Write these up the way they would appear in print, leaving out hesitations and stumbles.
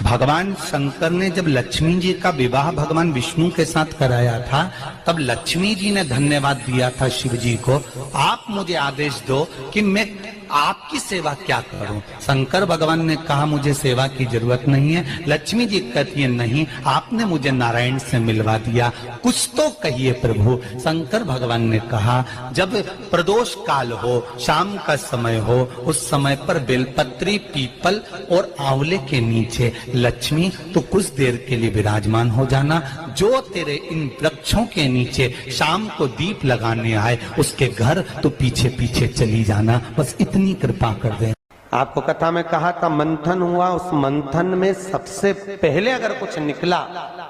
भगवान शंकर ने जब लक्ष्मी जी का विवाह भगवान विष्णु के साथ कराया था, तब लक्ष्मी जी ने धन्यवाद दिया था शिव जी को, आप मुझे आदेश दो कि मैं आपकी सेवा क्या करूं। शंकर भगवान ने कहा मुझे सेवा की जरूरत नहीं है। लक्ष्मी जी कहती है नहीं, आपने मुझे नारायण से मिलवा दिया, कुछ तो कहिए प्रभु। शंकर भगवान ने कहा जब प्रदोष काल हो, शाम का समय हो, उस समय पर बेलपत्री, पीपल और आंवले के नीचे लक्ष्मी तो कुछ देर के लिए विराजमान हो जाना। जो तेरे इन वृक्षों के नीचे शाम को दीप लगाने आए उसके घर तो पीछे पीछे चली जाना, बस इतनी कृपा कर दे। आपको कथा में कहा था मंथन हुआ, उस मंथन में सबसे पहले अगर कुछ निकला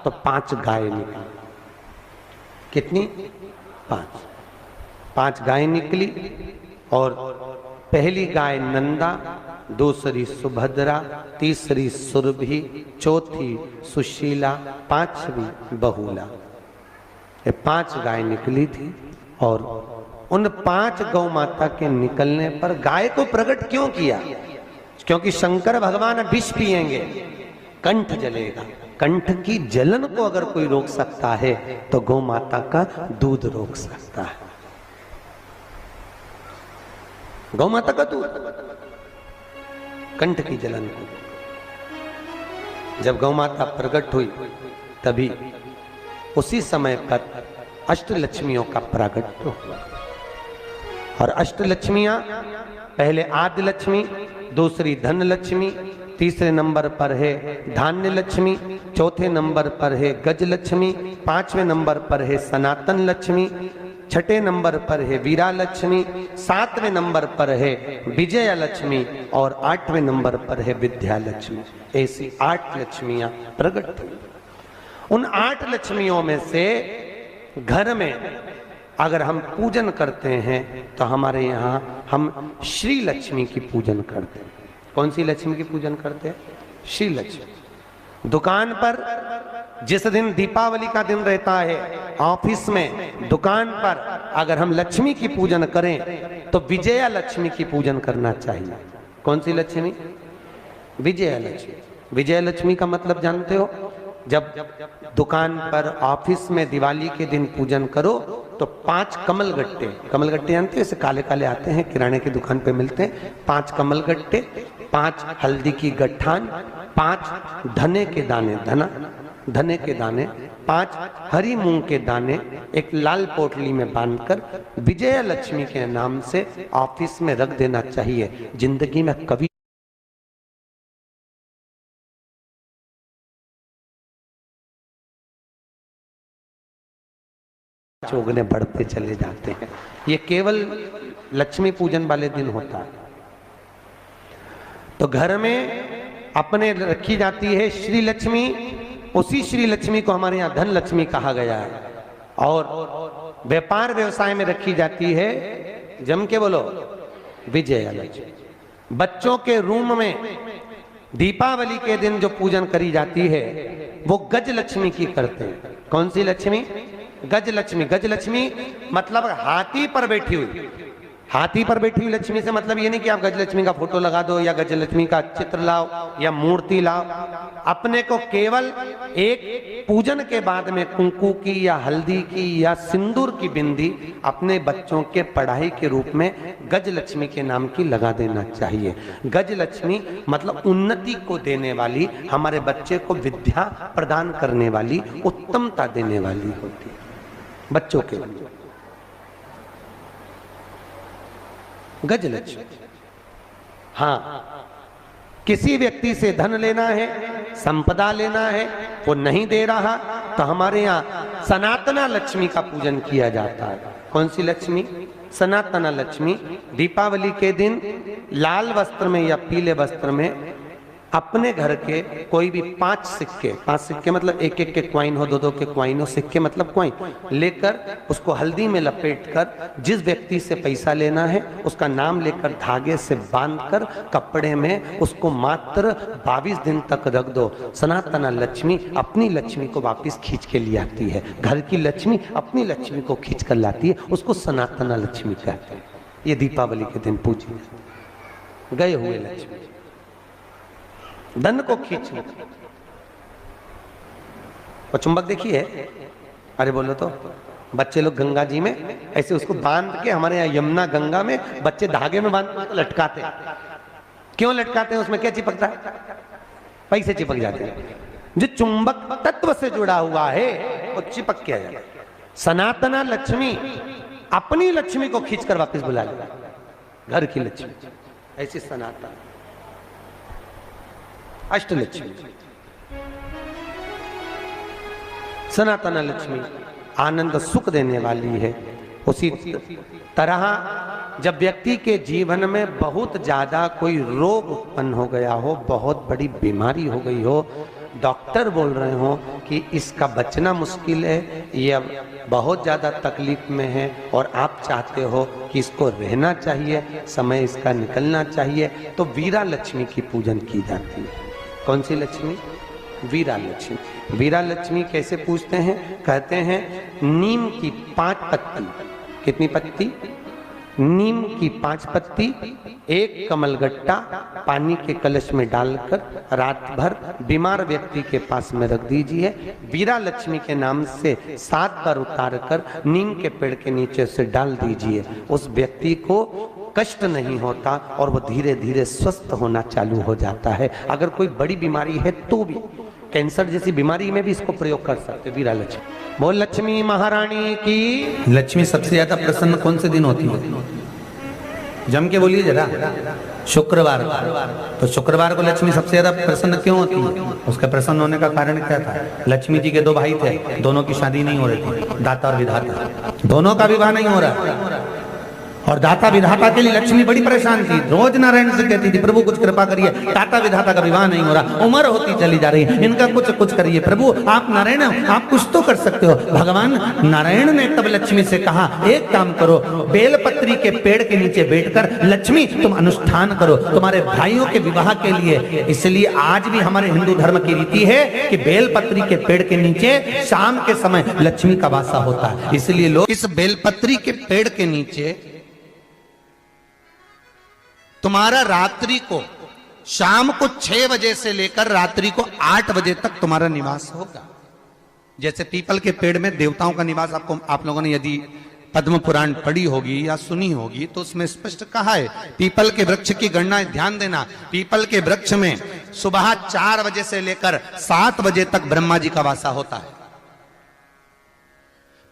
तो 5 गाय निकली। कितनी? 5 गाय निकली। और पहली गाय नंदा, दूसरी सुभद्रा, तीसरी सुरभि, चौथी सुशीला, 5वीं बहुला। ये 5 गाय निकली थी। और उन 5 गौ माता के निकलने पर गाय को प्रकट क्यों किया? क्योंकि शंकर भगवान विष पिएंगे, कंठ जलेगा। कंठ की जलन को अगर कोई रोक सकता है तो गौ माता का दूध रोक सकता है। गौ माता का दूध कंठ की जलन को। जब गौ माता प्रकट हुई तभी उसी समय पर अष्टलक्ष्मियों का प्रागट्य हुआ। और अष्टलक्ष्मियां, पहले आदि लक्ष्मी, दूसरी धन लक्ष्मी, तीसरे नंबर पर है धान्य लक्ष्मी, चौथे नंबर पर है गज लक्ष्मी, 5वें नंबर पर है सनातन लक्ष्मी, 6ठे नंबर पर है वीरा लक्ष्मी, 7वें नंबर पर है विजया लक्ष्मी और 8वें नंबर पर है विद्या लक्ष्मी। ऐसी 8 लक्ष्मियां प्रकट हुई। उन 8 लक्ष्मियों में से घर में अगर हम पूजन करते हैं तो हमारे यहाँ हम श्री लक्ष्मी की पूजन करते हैं। कौन सी लक्ष्मी की पूजन करते हैं? श्री लक्ष्मी। दुकान पर जिस दिन दीपावली का दिन रहता है, ऑफिस में, दुकान पर अगर हम लक्ष्मी की पूजन करें तो विजया लक्ष्मी की पूजन करना चाहिए। कौन सी लक्ष्मी? विजया लक्ष्मी। विजया लक्ष्मी का मतलब जानते हो? जब दुकान पर, ऑफिस में दिवाली के दिन पूजन करो तो 5 कमल गट्टे, कमल गट्टे जानते हो, ऐसे काले काले आते हैं, किराने की दुकान पे मिलते हैं। 5 कमल गट्टे, 5 हल्दी की गट्ठान, 5 धने के दाने, धने के दाने, 5 हरी मूंग के दाने एक लाल पोटली में बांधकर विजया लक्ष्मी के नाम से ऑफिस में रख देना चाहिए। जिंदगी में कभी चौगने बढ़ते चले जाते हैं। ये केवल लक्ष्मी पूजन वाले दिन होता है। तो घर में अपने रखी जाती है श्री लक्ष्मी। उसी श्री लक्ष्मी को हमारे यहाँ धन लक्ष्मी कहा गया है। और व्यापार व्यवसाय में रखी जाती है, जम के बोलो, विजया लक्ष्मी। बच्चों के रूम में दीपावली के दिन जो पूजन करी जाती है वो गज लक्ष्मी की करते हैं। कौन सी लक्ष्मी? गज लक्ष्मी। गज लक्ष्मी मतलब हाथी पर बैठी हुई। हाथी पर बैठी हुई लक्ष्मी से मतलब ये नहीं कि आप गज लक्ष्मी का फोटो लगा दो या गज लक्ष्मी का चित्र लाओ या मूर्ति लाओ। अपने को केवल एक पूजन के बाद में कुंकू की या हल्दी की या सिंदूर की बिंदी अपने बच्चों के पढ़ाई के रूप में गज लक्ष्मी के नाम की लगा देना चाहिए। गज लक्ष्मी मतलब उन्नति को देने वाली, हमारे बच्चे को विद्या प्रदान करने वाली, उत्तमता देने वाली होती है बच्चों के लिए। गज लक्ष्मी। हाँ, किसी व्यक्ति से धन लेना है, संपदा लेना है, वो नहीं दे रहा तो हमारे यहाँ सनातना लक्ष्मी का पूजन किया जाता है। कौन सी लक्ष्मी? सनातना लक्ष्मी। दीपावली के दिन लाल वस्त्र में या पीले वस्त्र में अपने घर के कोई भी 5 सिक्के मतलब एक के क्वाइन हो, 2 के क्वाइन हो, सिक्के मतलब क्वाइन, लेकर उसको हल्दी में लपेटकर जिस व्यक्ति से पैसा लेना है उसका नाम लेकर धागे से बांधकर कपड़े में उसको मात्र 22 दिन तक रख दो। सनातना लक्ष्मी अपनी लक्ष्मी को वापस खींच के ले आती है। घर की लक्ष्मी अपनी लक्ष्मी को खींच कर लाती है, उसको सनातना लक्ष्मी कहते हैं। ये दीपावली के दिन पूजी गए हुए लक्ष्मी। धन को खींचना। वो चुंबक देखिए, अरे बोलो तो, बच्चे लोग गंगा जी में ऐसे उसको बांध के, हमारे यहाँ यमुना गंगा में बच्चे धागे में बांध के लटकाते हैं। क्यों लटकाते हैं? उसमें क्या चिपकता है? पैसे चिपक जाते हैं। जो चुंबक तत्व से जुड़ा हुआ है वो चिपक के आ जाता है। सनातना लक्ष्मी अपनी लक्ष्मी को खींचकर वापस बुला लेगा, घर की लक्ष्मी। ऐसी सनातन अष्टलक्ष्मी, सनातन लक्ष्मी आनंद सुख देने वाली है। उसी तरह जब व्यक्ति के जीवन में बहुत ज्यादा कोई रोग उत्पन्न हो गया हो, बहुत बड़ी बीमारी हो गई हो, डॉक्टर बोल रहे हो कि इसका बचना मुश्किल है, ये बहुत ज्यादा तकलीफ में है और आप चाहते हो कि इसको रहना चाहिए, समय इसका निकलना चाहिए, तो वीरा लक्ष्मी की पूजन की जाती है। कौन सी लक्ष्मी? वीरा लक्ष्मी। वीरा लक्ष्मी कैसे पूजते हैं? कहते हैं नीम की 5 पत्ती। कितनी पत्ती? नीम की 5 पत्ती, एक कमलगट्टा पानी के कलश में डालकर रात भर बीमार व्यक्ति के पास में रख दीजिए। वीरा लक्ष्मी के नाम से 7 बार उतार कर नीम के पेड़ के नीचे से डाल दीजिए। उस व्यक्ति को कष्ट नहीं होता और वो धीरे धीरे स्वस्थ होना चालू हो जाता है। अगर कोई बड़ी बीमारी है तो भी, कैंसर जैसी बीमारी में भी इसको प्रयोग कर सकते। वीरा लक्ष्मी। बोल लक्ष्मी महारानी की। लक्ष्मी सबसे ज्यादा प्रसन्न कौन से दिन होती है? जम के बोलिए जरा। शुक्रवार। तो शुक्रवार को लक्ष्मी सबसे ज्यादा प्रसन्न क्यों होती है? उसके प्रसन्न होने का कारण क्या था? लक्ष्मी जी के 2 भाई थे, दोनों की शादी नहीं हो रही थी, दाता और विधाता, दोनों का विवाह नहीं हो रहा। और दाता विधाता के लिए लक्ष्मी बड़ी परेशान थी। रोज नारायण से कहती थी, प्रभु कुछ कृपा करिए, दाता विधाता का विवाह नहीं हो रहा, उम्र होती चली जा रही है, इनका कुछ करिए प्रभु, आप नारायण आप कुछ तो कर सकते हो। भगवान नारायण ने तब लक्ष्मी से कहा, एक काम करो, बेलपत्री के पेड़ के नीचे बैठकर लक्ष्मी तुम अनुष्ठान करो तुम्हारे भाइयों के विवाह के लिए। इसलिए आज भी हमारे हिंदू धर्म की रीति है कि बेलपत्री के पेड़ के नीचे शाम के समय लक्ष्मी का वासा होता है। इसलिए लोग इस बेलपत्री के पेड़ के नीचे तुम्हारा रात्रि को, शाम को 6 बजे से लेकर रात्रि को 8 बजे तक तुम्हारा निवास होगा। जैसे पीपल के पेड़ में देवताओं का निवास, आपको आप लोगों ने यदि पद्म पुराण पढ़ी होगी या सुनी होगी तो उसमें स्पष्ट कहा है। पीपल के वृक्ष की गणना ध्यान देना, पीपल के वृक्ष में सुबह 4 बजे से लेकर 7 बजे तक ब्रह्मा जी का वासा होता है।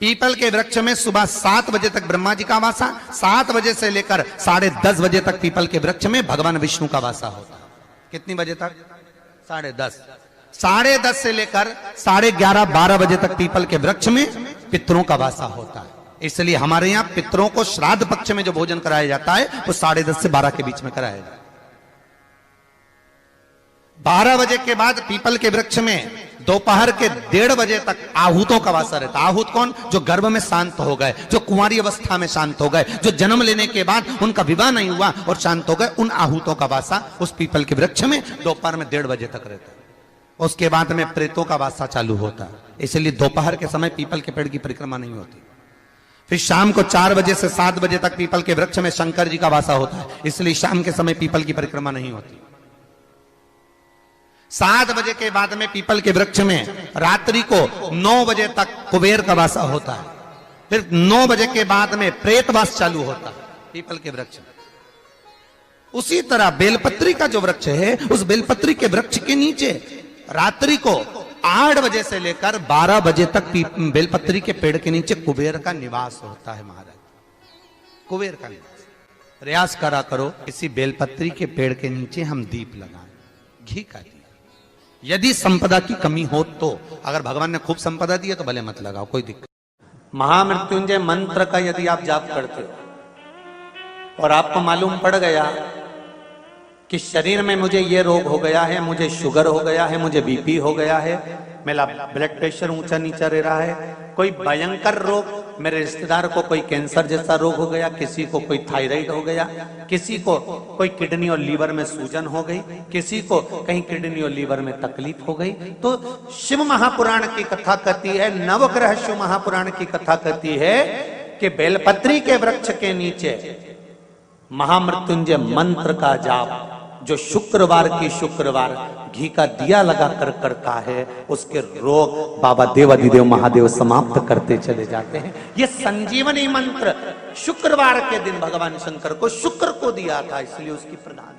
पीपल के वृक्ष में सुबह 7 बजे तक ब्रह्मा जी का वासा, 7 बजे से लेकर 10:30 बजे तक पीपल के वृक्ष में भगवान विष्णु का वासा होता है। कितनी बजे तक? 10:30। 10:30 से लेकर 11:30 12 बजे तक पीपल के वृक्ष में पितरों का वासा होता है। इसलिए हमारे यहाँ पितरों को श्राद्ध पक्ष में जो भोजन कराया जाता है वो 10:30 से 12 के बीच में कराया जाता है। 12 बजे के बाद पीपल के वृक्ष में दोपहर के 1:30 बजे तक आहूतों का वासा रहता है। आहूत कौन? जो गर्भ में शांत हो गए, जो कुंवारी अवस्था में शांत हो गए, जो जन्म लेने के बाद उनका विवाह नहीं हुआ और शांत हो गए, उन आहूतों का वासा उस पीपल के वृक्ष में दोपहर में 1:30 बजे तक रहता है। उसके बाद में प्रेतों का वासा चालू होता है। इसलिए दोपहर के समय पीपल के पेड़ की परिक्रमा नहीं होती। फिर शाम को 4 बजे से 7 बजे तक पीपल के वृक्ष में शंकर जी का वासा होता है। इसलिए शाम के समय पीपल की परिक्रमा नहीं होती। 7 बजे के बाद में पीपल के वृक्ष में रात्रि को 9 बजे तक कुबेर का वासा होता है। फिर 9 बजे के बाद में प्रेतवास चालू होता है पीपल के वृक्ष में। उसी तरह बेलपत्री का जो वृक्ष है, उस बेलपत्री के वृक्ष के नीचे रात्रि को 8 बजे से लेकर 12 बजे तक बेलपत्री के पेड़ के नीचे कुबेर का निवास होता है। महाराज, कुबेर का निवास। प्रयास करा करो इसी बेलपत्री के पेड़ के नीचे हम दीप लगाएं, घी का दीप। यदि संपदा की कमी हो तो, अगर भगवान ने खूब संपदा दी है तो भले मत लगाओ, कोई दिक्कत। महामृत्युंजय मंत्र का यदि आप जाप करते हो और आपको मालूम पड़ गया कि शरीर में मुझे ये रोग हो गया है, मुझे शुगर हो गया है, मुझे बीपी हो गया है, मेरा ब्लड प्रेशर ऊंचा नीचा रह रहा है, कोई भयंकर रोग, मेरे रिश्तेदार को कोई कैंसर जैसा रोग हो गया, किसी को कोई थायराइड हो गया, किसी को कोई किडनी और लीवर में सूजन हो गई, किसी को कहीं किडनी और लीवर में तकलीफ हो गई, तो शिव महापुराण की कथा कहती है, नवग्रह शिव महापुराण की कथा कहती है कि बेलपत्री के वृक्ष के नीचे महामृत्युंजय मंत्र का जाप जो शुक्रवार की शुक्रवार घी का दिया लगा कर करता है, उसके रोग बाबा देवाधिदेव महादेव समाप्त करते चले जाते हैं। ये संजीवनी मंत्र शुक्रवार के दिन भगवान शंकर को शुक्र को दिया था, इसलिए उसकी प्रधान